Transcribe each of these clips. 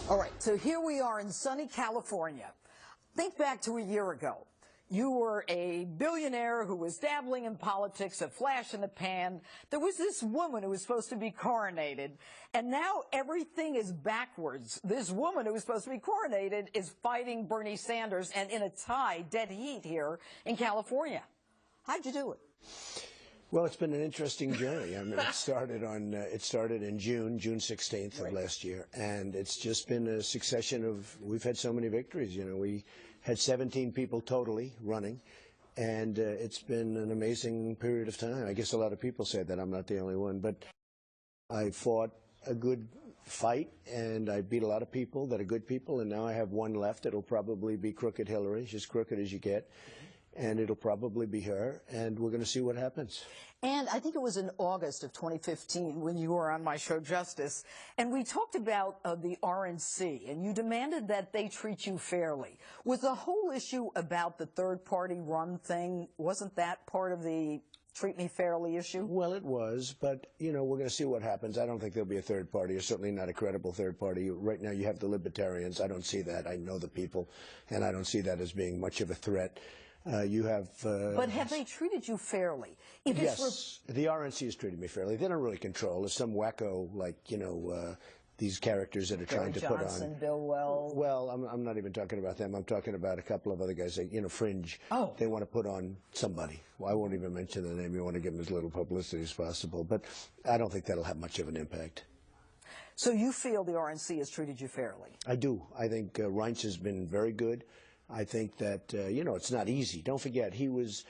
All right, so here we are in sunny California. Think back to a year ago. You were a billionaire who was dabbling in politics, a flash in the pan. There was this woman who was supposed to be coronated, and now everything is backwards. This woman who was supposed to be coronated is fighting Bernie Sanders and in a tie, dead heat here in California. How'd you do it? Well, it's been an interesting journey. I mean, it started in June 16th of last year, and it's just been a succession of, we've had so many victories. You know, we had 17 people totally running, and it's been an amazing period of time. I guess a lot of people say that. I'm not the only one, but I fought a good fight, and I beat a lot of people that are good people, and now I have one left. It'll probably be Crooked Hillary. She's crooked as you get. And it'll probably be her, and we're going to see what happens. And I think it was in August of 2015 when you were on my show, Justice, and we talked about the RNC, and you demanded that they treat you fairly. Was the whole issue about the third-party run thing, wasn't that part of the treat me fairly issue? Well, it was, but, you know, we're going to see what happens. I don't think there'll be a third party, or certainly not a credible third party. Right now you have the Libertarians. I don't see that. I know the people, and I don't see that as being much of a threat. You have... but have they treated you fairly? If yes, the RNC has treated me fairly. They don't really control. There's some wacko, like, you know, these characters that are trying to put on... Bill Wells. Well, I'm not even talking about them. I'm talking about a couple of other guys that, you know, fringe. Oh. They want to put on somebody. Well, I won't even mention the name. You want to give them as little publicity as possible. But I don't think that'll have much of an impact. So you feel the RNC has treated you fairly? I do. I think Reince has been very good. I think that, you know, it's not easy. Don't forget, he was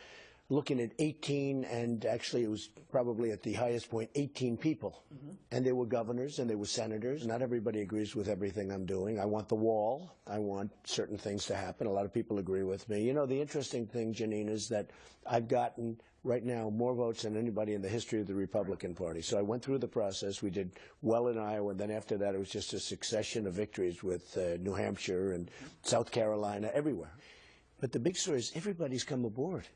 looking at 18, and actually it was probably at the highest point, 18 people. And they were governors and they were senators. Not everybody agrees with everything I'm doing. I want the wall. I want certain things to happen. A lot of people agree with me. You know, the interesting thing, Janine, is that I've gotten right now more votes than anybody in the history of the Republican Party. So I went through the process. We did well in Iowa, and then after that it was just a succession of victories with New Hampshire and South Carolina, everywhere. But the big story is everybody's come aboard.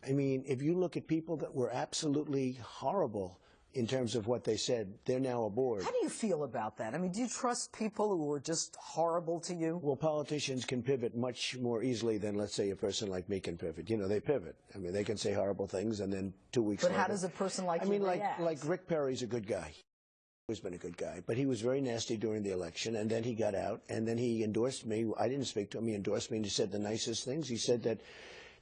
I mean, if you look at people that were absolutely horrible in terms of what they said, they're now aboard. How do you feel about that? I mean, do you trust people who are just horrible to you? Well, politicians can pivot much more easily than, let's say, a person like me can pivot. You know, they pivot. I mean, they can say horrible things, and then 2 weeks later... But how does a person like you react? like Rick Perry's a good guy. He's been a good guy, but he was very nasty during the election, and then he got out, and then he endorsed me. I didn't speak to him. He endorsed me, and he said the nicest things. He said that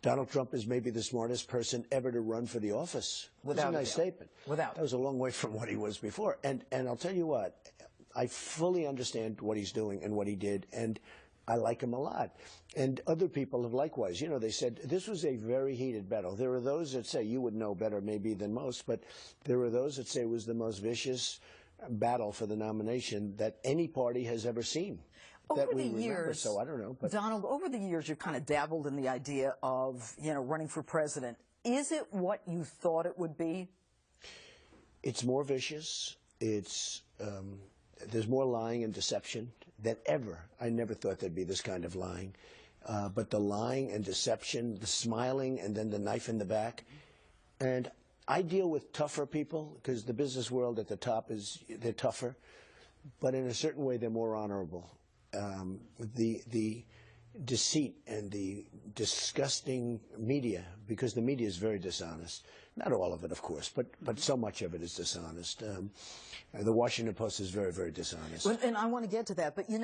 Donald Trump is maybe the smartest person ever to run for the office. Without a nice statement. That was a long way from what he was before. And I'll tell you what, I fully understand what he's doing and what he did, and I like him a lot. And other people have likewise. You know, they said this was a very heated battle. There are those that say, you would know better maybe than most, but there are those that say it was the most vicious battle for the nomination that any party has ever seen. Over the years, so I don't know. But Donald, over the years, you've kind of dabbled in the idea of, you know, running for president. Is it what you thought it would be? It's more vicious. It's there's more lying and deception than ever. I never thought there'd be this kind of lying. But the lying and deception, the smiling, and then the knife in the back. And I deal with tougher people because the business world at the top they're tougher, but in a certain way they're more honorable. The deceit and the disgusting media, because the media is very dishonest. Not all of it, of course, but so much of it is dishonest. The Washington Post is very, very dishonest. Well, and I want to get to that, but you know.